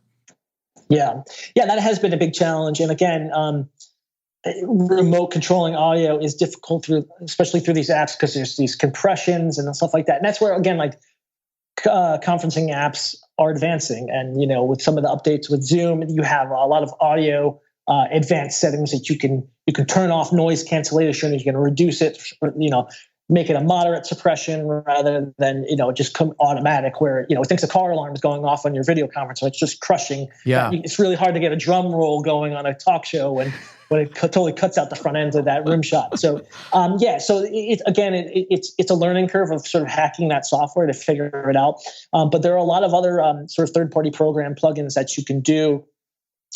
Yeah, that has been a big challenge. And again, remote controlling audio is difficult especially through these apps, because there's these compressions and stuff like that. And that's where, again, conferencing apps are advancing. And, with some of the updates with Zoom, you have a lot of audio advanced settings that you can turn off noise cancellation. You can reduce it, make it a moderate suppression rather than, just come automatic where, it thinks a car alarm is going off on your video conference. So it's just crushing. Yeah. It's really hard to get a drum roll going on a talk show when it totally cuts out the front end of that rim shot. So, so it's a learning curve of sort of hacking that software to figure it out. But there are a lot of other sort of third-party program plugins that you can do.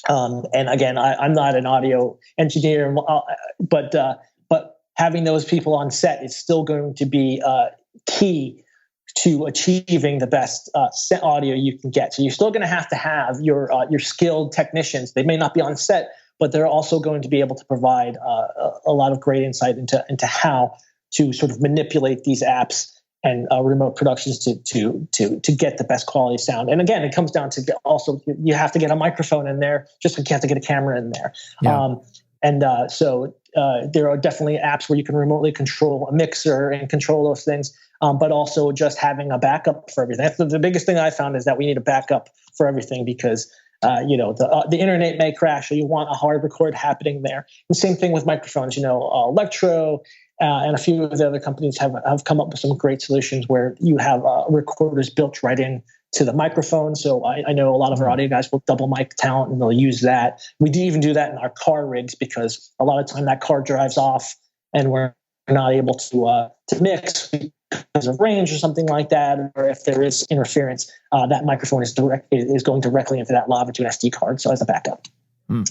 And again, I'm not an audio engineer, but having those people on set is still going to be key to achieving the best set audio you can get. So you're still going to have your skilled technicians. They may not be on set, but they're also going to be able to provide a lot of great insight into how to sort of manipulate these apps and remote productions to get the best quality sound. And again, it comes down to also you have to get a microphone in there, just like you have to get a camera in there. Yeah. So there are definitely apps where you can remotely control a mixer and control those things, but also just having a backup for everything. That's the biggest thing I found is that we need a backup for everything because the internet may crash, or you want a hard record happening there. The same thing with microphones. Electro and a few of the other companies have come up with some great solutions where you have recorders built right in to the microphone. So I know a lot of our audio guys will double mic talent and they'll use that. We do even do that in our car rigs because a lot of time that car drives off and we're not able to mix because of range or something like that, or if there is interference, that microphone is going directly into that lava to an SD card, so as a backup.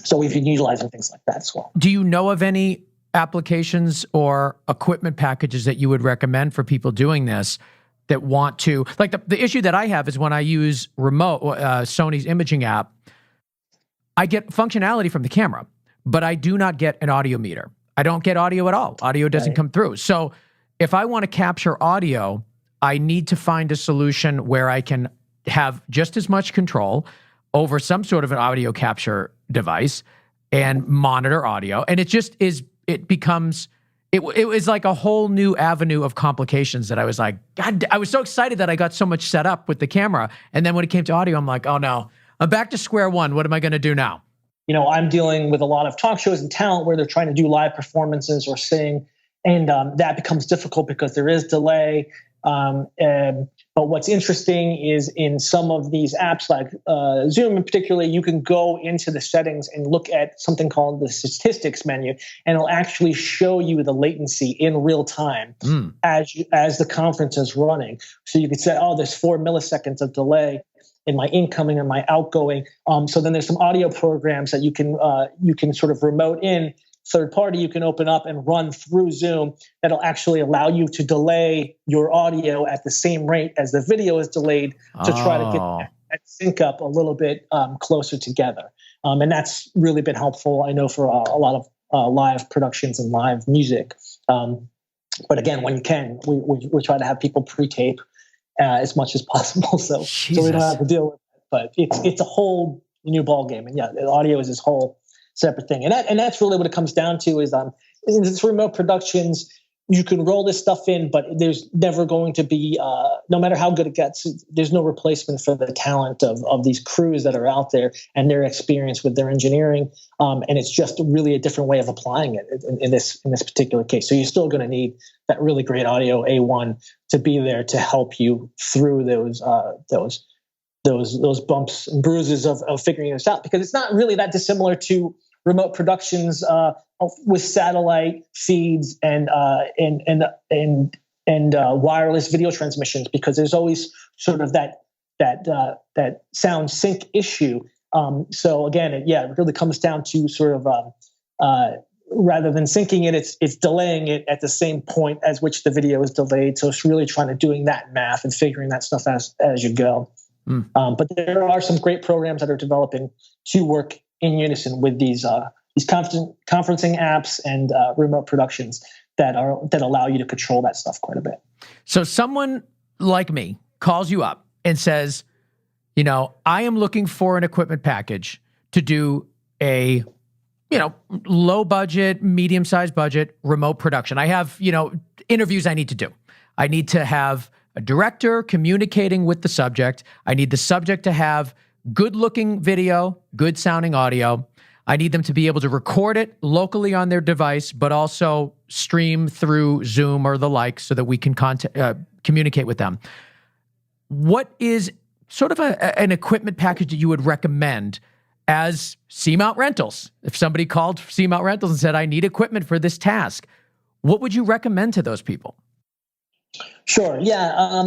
So we've been utilizing things like that as well. Do you know of any applications or equipment packages that you would recommend for people doing this that want to, like the issue that I have is when I use Sony's imaging app, I get functionality from the camera, but I do not get an audio meter. I don't get audio at all. Audio doesn't come through. So if I want to capture audio, I need to find a solution where I can have just as much control over some sort of an audio capture device and monitor audio. And it just is, it was like a whole new avenue of complications that I was like, God, I was so excited that I got so much set up with the camera. And then when it came to audio, I'm like, oh no, I'm back to square one. What am I going to do now? I'm dealing with a lot of talk shows and talent where they're trying to do live performances or sing. And that becomes difficult because there is delay. But what's interesting is in some of these apps like Zoom in particular, you can go into the settings and look at something called the statistics menu, and it'll actually show you the latency in real time as the conference is running. So you could say, oh, there's 4 milliseconds of delay in my incoming and my outgoing. So then there's some audio programs that you can sort of remote in. Third party you can open up and run through Zoom that'll actually allow you to delay your audio at the same rate as the video is delayed to try to get that sync up a little bit closer together. And that's really been helpful, I know, for a lot of live productions and live music. But again, when you can, we try to have people pre-tape as much as possible so we don't have to deal with it. But it's a whole new ballgame. And yeah, the audio is this whole separate thing. And that's really what it comes down to is in this remote productions, you can roll this stuff in, but there's never going to be, no matter how good it gets, there's no replacement for the talent of these crews that are out there and their experience with their engineering. And it's just really a different way of applying it in this particular case. So you're still going to need that really great audio A1 to be there to help you through those bumps and bruises of figuring this out, because it's not really that dissimilar to remote productions with satellite feeds and wireless video transmissions, because there's always sort of that sound sync issue. So again, it really comes down to sort of rather than syncing it, it's delaying it at the same point as which the video is delayed. So it's really trying to doing that math and figuring that stuff as you go. But there are some great programs that are developing to work in unison with these conferencing apps and remote productions that allow you to control that stuff quite a bit. So someone like me calls you up and says, I am looking for an equipment package to do a, low budget, medium-sized budget remote production. I have, interviews I need to do. I need to have a director communicating with the subject. I need the subject to have good-looking video, good-sounding audio. I need them to be able to record it locally on their device, but also stream through Zoom or the like so that we can communicate with them. What is sort of an equipment package that you would recommend as C-Mount Rentals? If somebody called C-Mount Rentals and said, I need equipment for this task, what would you recommend to those people? Sure. Yeah.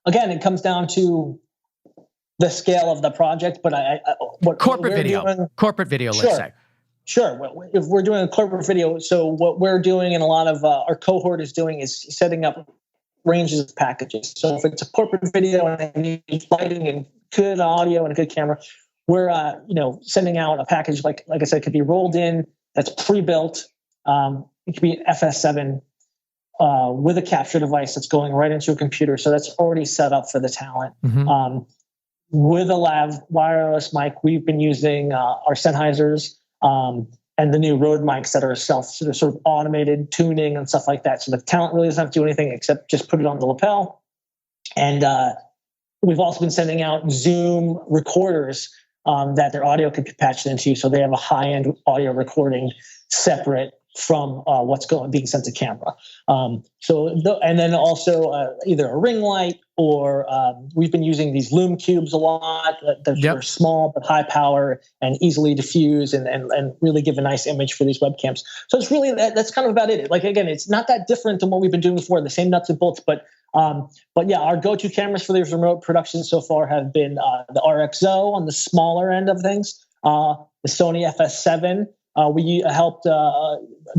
Again, it comes down to the scale of the project, but corporate video, sure, let's say. Sure. If we're doing a corporate video, so what we're doing and a lot of our cohort is doing is setting up ranges of packages. So if it's a corporate video and they need lighting and good audio and a good camera, we're sending out a package like I said, it could be rolled in, that's pre-built. It could be an FS7 with a capture device that's going right into a computer. So that's already set up for the talent. Mm-hmm. With a lav wireless mic, we've been using our Sennheisers and the new Rode mics that are sort of automated tuning and stuff like that. So the talent really doesn't have to do anything except just put it on the lapel. And we've also been sending out Zoom recorders that their audio could be patched into. So they have a high-end audio recording separate from what's being sent to camera. And then also either a ring light or we've been using these Lume cubes a lot that are small but high power and easily diffuse and really give a nice image for these webcams. So it's really that's kind of about it. Like again, it's not that different than what we've been doing before. The same nuts and bolts, but yeah, our go-to cameras for these remote productions so far have been the RXO on the smaller end of things, the Sony FS7. We helped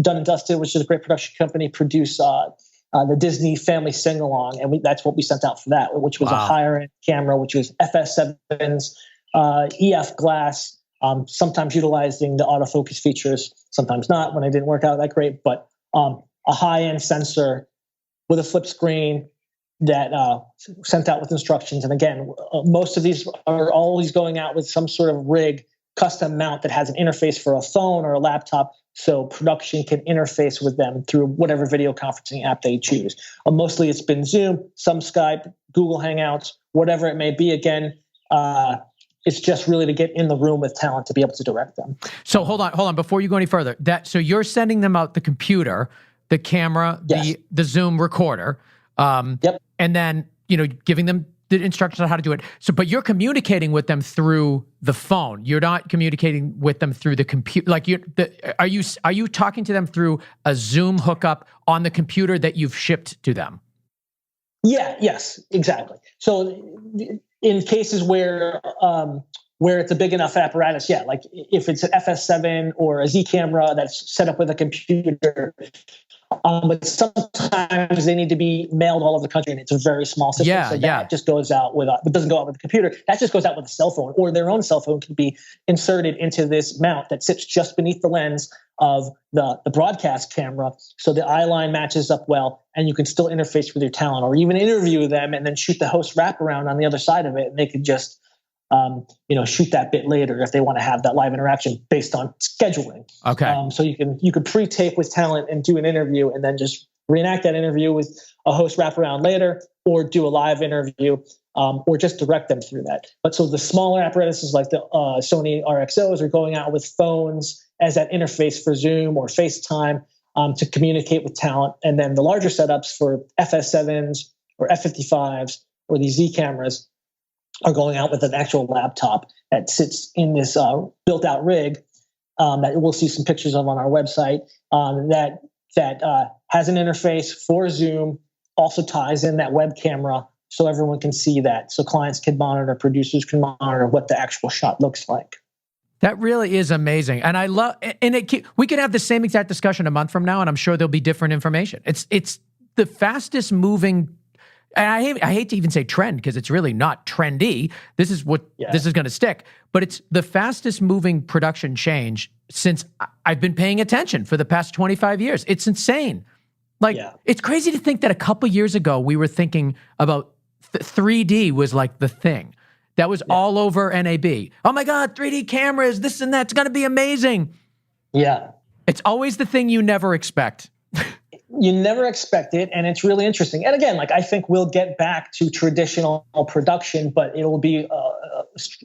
Dun & Dusted, which is a great production company, produce the Disney Family Sing-Along, and that's what we sent out for that, which was a higher-end camera, which was FS7s, EF glass, sometimes utilizing the autofocus features, sometimes not when it didn't work out that great, but a high-end sensor with a flip screen that sent out with instructions. And again, most of these are always going out with some sort of rig, custom mount that has an interface for a phone or a laptop so production can interface with them through whatever video conferencing app they choose. Mostly it's been Zoom, some Skype, Google Hangouts, whatever it may be. Again, it's just really to get in the room with talent to be able to direct them. So hold on, before you go any further. So you're sending them out the computer, the camera, yes, the Zoom recorder, yep, and then giving them the instructions on how to do it. So, but you're communicating with them through the phone. You're not communicating with them through the computer. Like, are you talking to them through a Zoom hookup on the computer that you've shipped to them? Yeah. Yes. Exactly. So, in cases where it's a big enough apparatus, yeah, like if it's an FS7 or a Z camera that's set up with a computer. But sometimes they need to be mailed all over the country, and it's a very small system. Yeah, so that just goes out with, but doesn't go out with the computer. That just goes out with a cell phone, or their own cell phone can be inserted into this mount that sits just beneath the lens of the broadcast camera, so the eye line matches up well, and you can still interface with your talent, or even interview them, and then shoot the host wraparound on the other side of it, and they could just shoot that bit later if they want to have that live interaction based on scheduling. Okay. So you could pre-tape with talent and do an interview and then just reenact that interview with a host wraparound later, or do a live interview, or just direct them through that. But so the smaller apparatuses like the Sony RXOs are going out with phones as that interface for Zoom or FaceTime to communicate with talent. And then the larger setups for FS7s or F55s or these Z cameras are going out with an actual laptop that sits in this built-out rig that we'll see some pictures of on our website that has an interface for Zoom, also ties in that web camera so everyone can see that. So clients can monitor, producers can monitor what the actual shot looks like. That really is amazing. And I love, we could have the same exact discussion a month from now, and I'm sure there'll be different information. It's the fastest moving. And I hate to even say trend because it's really not trendy. This is this is going to stick. But it's the fastest moving production change since I've been paying attention for the past 25 years. It's insane. It's crazy to think that a couple years ago we were thinking about 3D was like the thing. That was all over NAB. Oh my God, 3D cameras, this and that's going to be amazing. Yeah. It's always the thing you never expect. You never expect it, and it's really interesting. And again, I think we'll get back to traditional production, but it'll be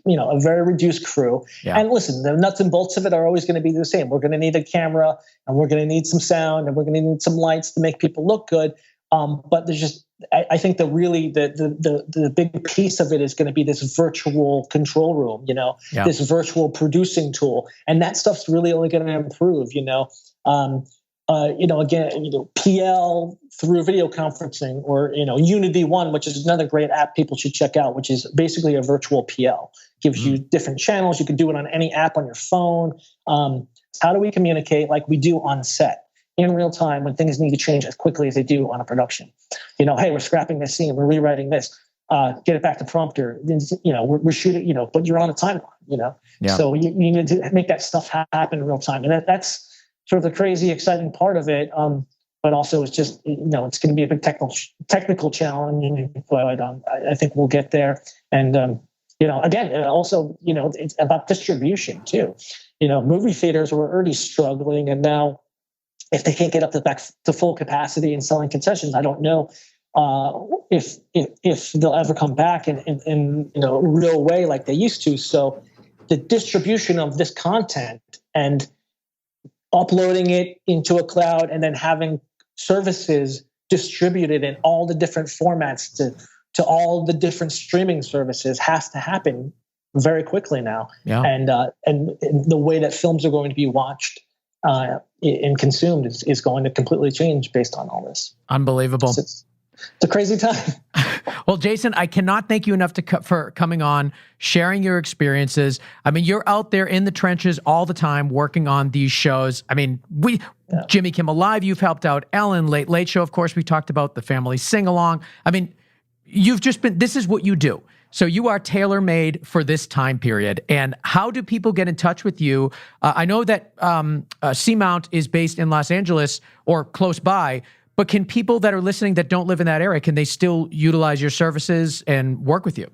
a very reduced crew. Yeah. And listen, the nuts and bolts of it are always going to be the same. We're going to need a camera, and we're going to need some sound, and we're going to need some lights to make people look good. But there's just, I think the big piece of it is going to be this virtual control room, this virtual producing tool, and that stuff's really only going to improve, PL through video conferencing, or, Unity One, which is another great app people should check out, which is basically a virtual PL. Gives you different channels. You can do it on any app on your phone. How do we communicate like we do on set in real time when things need to change as quickly as they do on a production? Hey, we're scrapping this scene. We're rewriting this. Get it back to prompter. We're shooting, but you're on a timeline, Yeah. So you need to make that stuff happen in real time. And that's sort of the crazy, exciting part of it. But also it's just, it's going to be a big technical challenge. But I think we'll get there. And, again, also, it's about distribution too. Movie theaters were already struggling, and now if they can't get up to full capacity and selling concessions, I don't know if they'll ever come back in a real way like they used to. So the distribution of this content and uploading it into a cloud and then having services distributed in all the different formats to all the different streaming services has to happen very quickly now. Yeah. And the way that films are going to be watched and consumed is going to completely change based on all this. Unbelievable. It's a crazy time. Well, Jason, I cannot thank you enough for coming on, sharing your experiences. I mean, you're out there in the trenches all the time working on these shows. I mean, Jimmy Kimmel Live, you've helped out. Ellen, Late Late Show, of course, we talked about the family sing-along. I mean, this is what you do. So you are tailor-made for this time period. And how do people get in touch with you? I know that C-Mount is based in Los Angeles or close by, but can people that are listening that don't live in that area, can they still utilize your services and work with you?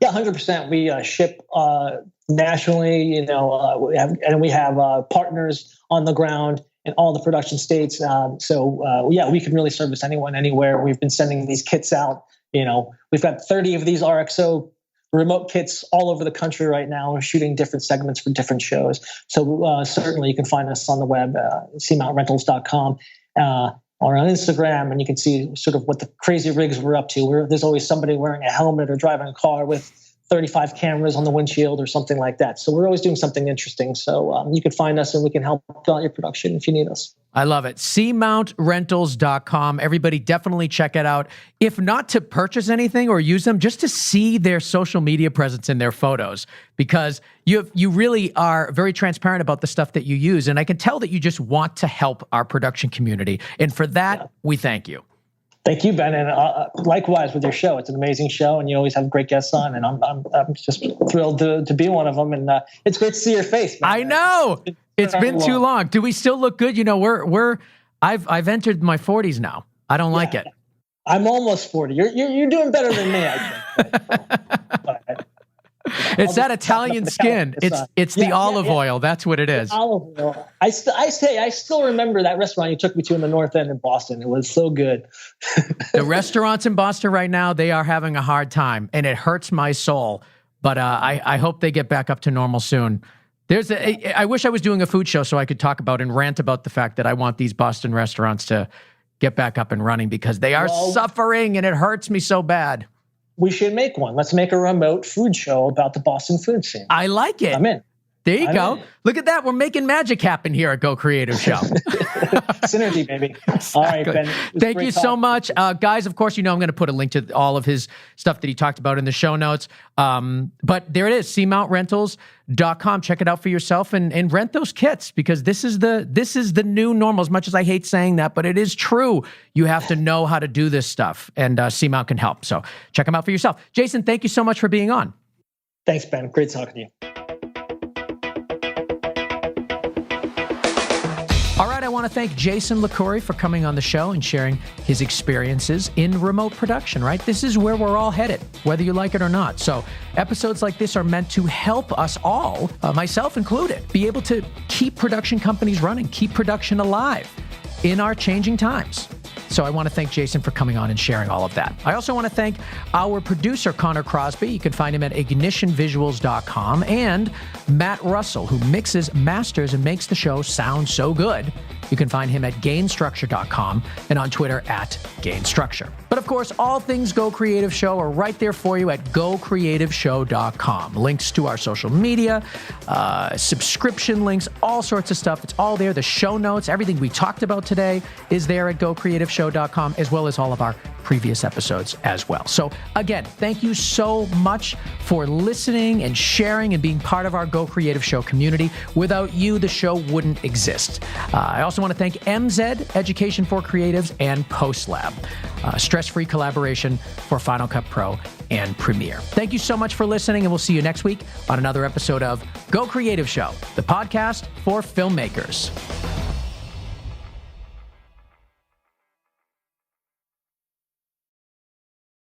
Yeah, 100%. We ship nationally, we have partners on the ground in all the production states. We can really service anyone, anywhere. We've been sending these kits out. We've got 30 of these RXO remote kits all over the country right now. We're shooting different segments for different shows. So certainly you can find us on the web, cmountrentals.com. Or on Instagram, and you can see sort of what the crazy rigs we're up to. There's always somebody wearing a helmet or driving a car with 35 cameras on the windshield or something like that. So we're always doing something interesting. So you can find us and we can help out your production if you need us. I love it. cmountrentals.com. Everybody definitely check it out. If not to purchase anything or use them, just to see their social media presence in their photos, because you really are very transparent about the stuff that you use. And I can tell that you just want to help our production community. And for that, we thank you. Thank you, Ben, and likewise with your show. It's an amazing show, and you always have great guests on, and I'm just thrilled to be one of them. And it's great to see your face, man. I know it's been too long. Do we still look good? I've entered my 40s now. I don't like it. I'm almost 40. You're doing better than me, I think. But, it's that Italian skin. It's the olive oil. That's what it is. Olive oil. I still remember that restaurant you took me to in the North End in Boston. It was so good. The restaurants in Boston right now, they are having a hard time, and it hurts my soul. But I hope they get back up to normal soon. I wish I was doing a food show so I could talk about and rant about the fact that I want these Boston restaurants to get back up and running, because they are suffering, and it hurts me so bad. We should make one. Let's make a remote food show about the Boston food scene. I like it. I'm in. There you go. Look at that. We're making magic happen here at Go Creative Show. Synergy, baby. Exactly. All right, Ben. Thank you so much. Guys, of course, I'm going to put a link to all of his stuff that he talked about in the show notes. But there it is, cmountrentals.com. Check it out for yourself and rent those kits, because this is the new normal. As much as I hate saying that, but it is true. You have to know how to do this stuff, and C-Mount can help. So check them out for yourself. Jason, thank you so much for being on. Thanks, Ben. Great talking to you. All right, I want to thank Jason Liquori for coming on the show and sharing his experiences in remote production, right? This is where we're all headed, whether you like it or not. So episodes like this are meant to help us all, myself included, be able to keep production companies running, keep production alive in our changing times. So I want to thank Jason for coming on and sharing all of that. I also want to thank our producer, Connor Crosby. You can find him at ignitionvisuals.com, and Matt Russell, who mixes, masters, and makes the show sound so good. You can find him at gainstructure.com and on Twitter at gainstructure. But of course, all things Go Creative Show are right there for you at gocreativeshow.com. Links to our social media, subscription links, all sorts of stuff. It's all there. The show notes, everything we talked about today is there at gocreativeshow.com, as well as all of our previous episodes as well. So again, thank you so much for listening and sharing and being part of our Go Creative Show community. Without you, the show wouldn't exist. I also want to thank MZ, Education for Creatives, and PostLab, stress-free collaboration for Final Cut Pro and Premiere. Thank you so much for listening, and we'll see you next week on another episode of Go Creative Show, the podcast for filmmakers.